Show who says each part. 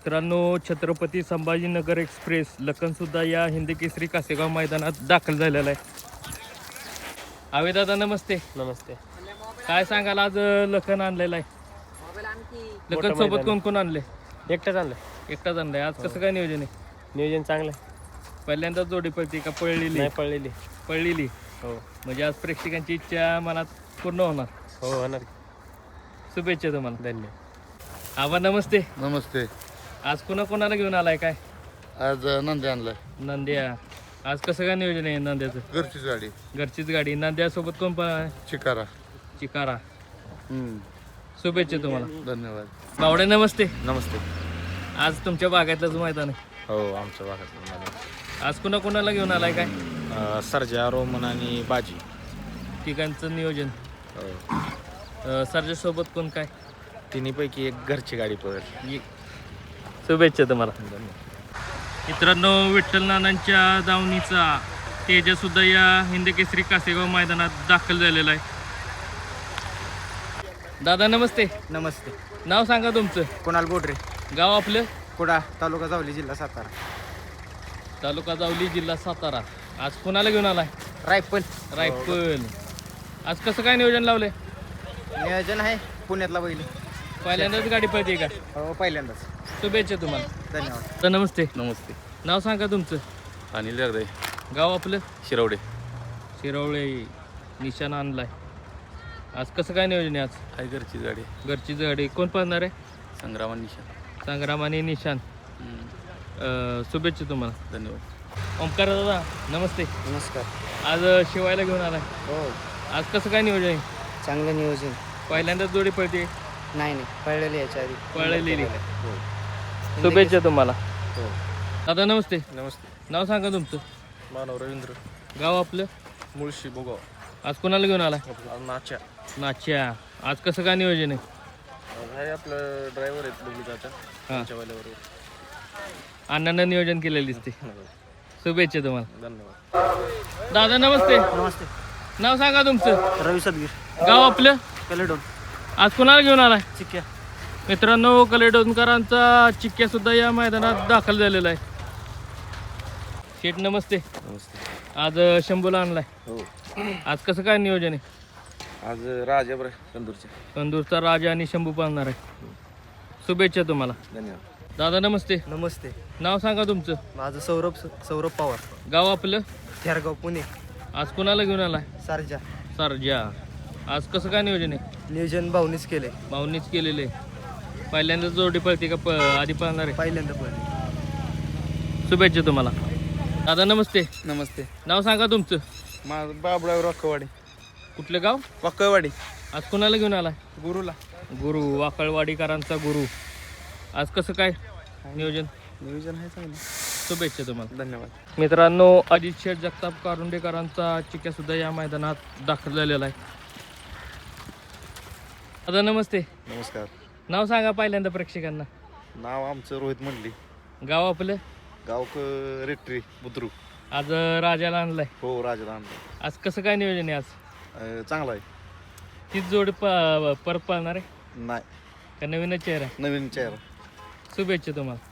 Speaker 1: मित्रांनो, छत्रपती संभाजीनगर एक्सप्रेस लखन सुद्धा या हिंद केसरी कासेगाव मैदानात दाखल झालेला आहे. आवे दादा नमस्ते.
Speaker 2: नमस्ते.
Speaker 1: काय सांगाल, आज लखन आणलेला आहे. लखन सोबत कोण कोण आणले?
Speaker 2: एकटाच आणलं.
Speaker 1: एकटाच आणलाय. आज कसं काय नियोजन आहे?
Speaker 2: नियोजन चांगलं आहे.
Speaker 1: पहिल्यांदाच जोडी पळते का पळलेली?
Speaker 2: नाही पळलेली.
Speaker 1: पळलेली.
Speaker 2: हो
Speaker 1: म्हणजे आज प्रेक्षकांची इच्छा मनात पूर्ण होणार.
Speaker 2: हो होणार.
Speaker 1: शुभेच्छा तुम्हाला.
Speaker 2: धन्यवाद.
Speaker 1: आबा नमस्ते.
Speaker 3: नमस्ते.
Speaker 1: आज कोणाला घेऊन आलाय? काय
Speaker 3: आज नंदी आणलाय.
Speaker 1: नंद्या. आज कसं काय नियोजन आहे नंद्याचं?
Speaker 3: घरचीच गाडी.
Speaker 1: घरचीच गाडी. नंद्यासोबत कोण पण आहे?
Speaker 3: चिकारा.
Speaker 1: चिकारा. शुभेच्छा तुम्हाला.
Speaker 3: धन्यवाद.
Speaker 1: बावड्या नमस्ते.
Speaker 2: नमस्ते.
Speaker 1: आज तुमच्या भागातलंच मैदान आहे.
Speaker 2: हो आमच्या भागात
Speaker 1: आज कोणाला घेऊन आलाय? काय
Speaker 2: सर्जा, रोमन आणि बाजी.
Speaker 1: ठिकाणचं नियोजन?
Speaker 2: हो.
Speaker 1: सरजासोबत कोण? काय
Speaker 2: तिन्हीपैकी एक घरची गाडी पळेल.
Speaker 1: शुभेच्छा तुम्हाला. मित्रांनो, विठ्ठल नानांच्या दावणीचा तेजा सुद्धा या हिंद केसरी कासेगाव मैदानात दाखल झालेला आहे. दादा नमस्ते.
Speaker 2: नमस्ते.
Speaker 1: नाव सांगा तुमचं.
Speaker 2: कुणाल गोडरे.
Speaker 1: गाव आपलं?
Speaker 2: कुडा, तालुका जावली, जिल्हा सातारा.
Speaker 1: तालुका जावली, जिल्हा सातारा. आज कोणाला घेऊन आलाय?
Speaker 2: रायफल.
Speaker 1: रायफल. आज कसं काय नियोजन लावलंय?
Speaker 2: नियोजन आहे पुण्यातला बैल.
Speaker 1: पहिल्यांदाच गाडी पळते का?
Speaker 2: हो पहिल्यांदाच.
Speaker 1: शुभेच्छा तुम्हाला.
Speaker 2: धन्यवाद.
Speaker 1: तर नमस्ते.
Speaker 4: नमस्ते.
Speaker 1: नाव सांगा तुमचं.
Speaker 4: अनिल जगदे.
Speaker 1: गाव आपलं?
Speaker 4: शिरवडे.
Speaker 1: शिरवळे. निशाण आणलाय. आज कसं काय नियोजन आहे? आज
Speaker 4: आहे घरचीच गाडी.
Speaker 1: घरचीच गाडी. कोण पळणार आहे?
Speaker 4: संग्राम आणि निशा.
Speaker 1: संग्राम आणि निशान. शुभेच्छा तुम्हाला.
Speaker 4: धन्यवाद.
Speaker 1: ओमकार दादा नमस्ते.
Speaker 2: नमस्कार.
Speaker 1: आज शिवायला घेऊन आलाय.
Speaker 2: हो
Speaker 1: आज कसं काय नियोजन आहे?
Speaker 2: चांगलं नियोजन.
Speaker 1: पहिल्यांदाच जोडी पळते?
Speaker 2: नाही पळलेली याच्या आधी.
Speaker 1: पळलेली.
Speaker 2: हो.
Speaker 1: शुभेच्छा तुम्हाला.
Speaker 2: हो.
Speaker 1: दादा नमस्ते.
Speaker 2: नमस्ते.
Speaker 1: नाव सांगा तुमचं.
Speaker 2: मानव रवींद्र.
Speaker 1: गाव आपलं?
Speaker 2: मुळशी बोगाव.
Speaker 1: आज कोणाला घेऊन आलाय?
Speaker 2: नाच्या.
Speaker 1: नाच्या. आज कसं काय नियोजन आहे?
Speaker 2: आहे आपलं ड्रायव्हर आहेत बघिताच्या.
Speaker 1: हां,
Speaker 2: बरोबर.
Speaker 1: अण्णांना नियोजन केलेलं दिसते. शुभेच्छा तुम्हाला.
Speaker 2: धन्यवाद.
Speaker 1: दादा नमस्ते.
Speaker 2: नमस्ते.
Speaker 1: नाव सांगा तुमचं.
Speaker 2: रवी सदगीर.
Speaker 1: गाव आपलं?
Speaker 2: कलेडोन.
Speaker 1: आज कोणाला घेऊन आलाय?
Speaker 2: चिक्क्या.
Speaker 1: मित्रांनो, कलेडोनकरांचा चिक्क्या सुद्धा या मैदानात दाखल झालेला आहे. शेठ नमस्ते.
Speaker 4: नमस्ते.
Speaker 1: आज शंभूला आणलाय.
Speaker 4: हो.
Speaker 1: आज कसं काय नियोजन आहे?
Speaker 4: आज राजा बरं कंदूरच्या.
Speaker 1: तंदूरचा राजा आणि शंभू पाळणार आहे. शुभेच्छा तुम्हाला.
Speaker 4: धन्यवाद.
Speaker 1: दादा नमस्ते.
Speaker 2: नमस्ते.
Speaker 1: नाव सांगा तुमचं.
Speaker 2: माझं सौरभ पवार.
Speaker 1: गाव आपलं?
Speaker 2: थेरगाव पुणे.
Speaker 1: आज कोणाला घेऊन आलाय?
Speaker 2: सारजा.
Speaker 1: सरजा. आज कसं काय नियोजन आहे?
Speaker 2: नियोजन भाऊनीच केले.
Speaker 1: भाऊनीच केलेले. पहिल्यांदा जोडी पळते का आधी पळणार आहे?
Speaker 2: पहिल्यांदा पळले.
Speaker 1: शुभेच्छा तुम्हाला. दादा नमस्ते.
Speaker 2: नमस्ते.
Speaker 1: नाव सांगा तुमचं.
Speaker 2: माझं बाबुराव वाकळवाडी.
Speaker 1: कुठलं गाव?
Speaker 2: वाकळवाडी.
Speaker 1: आज कोणाला घेऊन आलाय?
Speaker 2: गुरुला.
Speaker 1: गुरु. वाकळवाडीकरांचा गुरु. आज कसं काय नियोजन?
Speaker 2: नियोजन आहे चांगलं.
Speaker 1: शुभेच्छा तुम्हाला.
Speaker 2: धन्यवाद.
Speaker 1: मित्रांनो, अजित शेठ जगताप कारुंडेकरांचा चिक्या सुद्धा या मैदानात दाखल झालेला आहे. दादा नमस्ते.
Speaker 3: नमस्कार.
Speaker 1: नाव सांगा पहिल्यांदा प्रेक्षकांना.
Speaker 3: नाव आमचं रोहित मंडली.
Speaker 1: गाव आपलं?
Speaker 3: गाव रेट्री बुद्रुक.
Speaker 1: आज राजाला आणलाय.
Speaker 3: हो राजा आणलं.
Speaker 1: आज कसं काय नियोजन आहे? आज
Speaker 3: चांगला आहे.
Speaker 1: तीच जोडी परत पाळणार आहे
Speaker 3: नाही
Speaker 1: का नवीनच चेहरा?
Speaker 3: नवीन चेहरा.
Speaker 1: शुभेच्छा तुम्हाला.